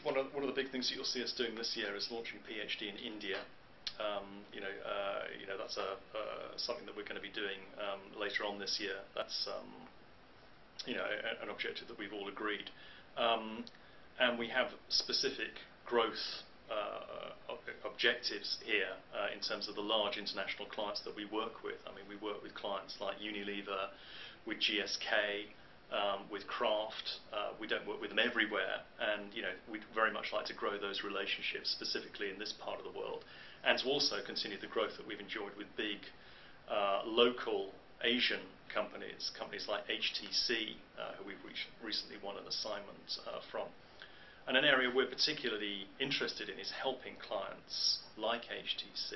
one of the big things that you'll see us doing this year is launching PhD in India. That's something that we're going to be doing later on this year. That's an objective that we've all agreed, and we have specific growth objectives here in terms of the large international clients that we work with. I mean, we work with clients like Unilever, with GSK, with Kraft. We don't work with them everywhere, and we'd very much like to grow those relationships specifically in this part of the world, and to also continue the growth that we've enjoyed with big local Asian companies like HTC, who we've recently won an assignment from. And an area we're particularly interested in is helping clients like HTC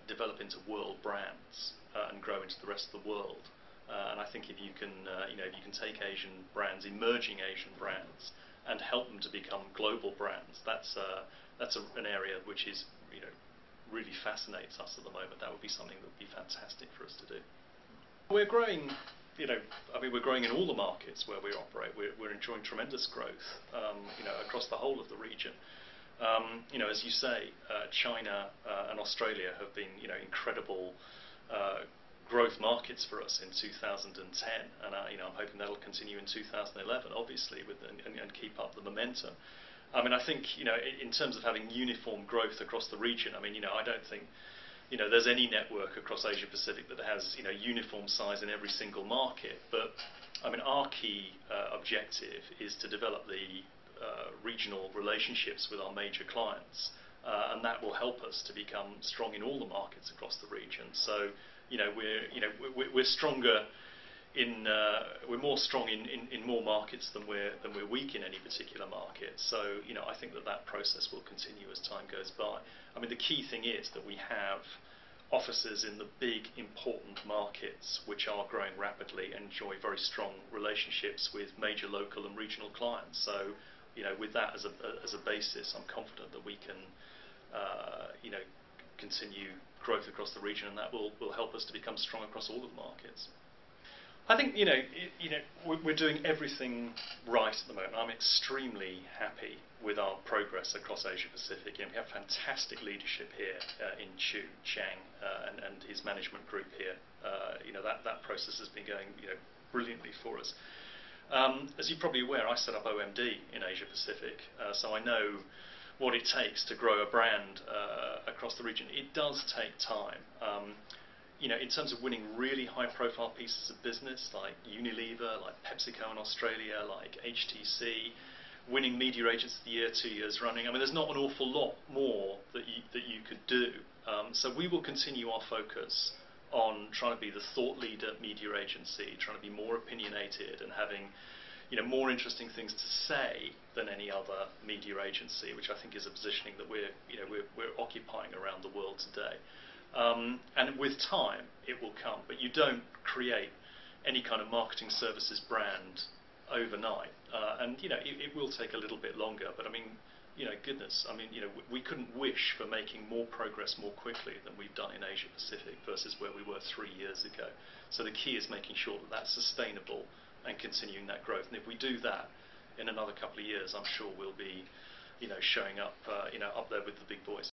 develop into world brands and grow into the rest of the world. And I think if you can take Asian brands, emerging Asian brands, and help them to become global brands, that's an area which is really fascinates us at the moment. That would be something that would be fantastic for us to do. We're growing. We're growing in all the markets where we operate. We're enjoying tremendous growth, across the whole of the region. As you say, China and Australia have been, incredible growth markets for us in 2010, and I'm hoping that'll continue in 2011, obviously, and keep up the momentum. I think, in terms of having uniform growth across the region, I don't think there's any network across Asia Pacific that has uniform size in every single market. But our key objective is to develop the regional relationships with our major clients, and that will help us to become strong in all the markets across the region. So we're stronger in we're more strong in more markets than we're weak in any particular market. So I think that process will continue as time goes by. The key thing is that we have offices in the big important markets which are growing rapidly and enjoy very strong relationships with major local and regional clients. So with that as a basis, I'm confident that we can continue growth across the region, and that will help us to become strong across all of the markets. I think we're doing everything right at the moment. I'm extremely happy with our progress across Asia Pacific. We have fantastic leadership here in Chu Chang and his management group here. That process has been going brilliantly for us. As you're probably aware, I set up OMD in Asia Pacific, so I know what it takes to grow a brand across the region. It does take time. In terms of winning really high-profile pieces of business like Unilever, like PepsiCo in Australia, like HTC, winning Media Agents of the Year 2 years running, there's not an awful lot more that you could do. So we will continue our focus on trying to be the thought leader media agency, trying to be more opinionated and having more interesting things to say than any other media agency, which I think is a positioning that we're occupying around the world today. And with time, it will come. But you don't create any kind of marketing services brand overnight. And it will take a little bit longer. But goodness, we couldn't wish for making more progress more quickly than we've done in Asia Pacific versus where we were 3 years ago. So the key is making sure that that's sustainable and continuing that growth. And if we do that in another couple of years, I'm sure we'll be showing up up there with the big boys.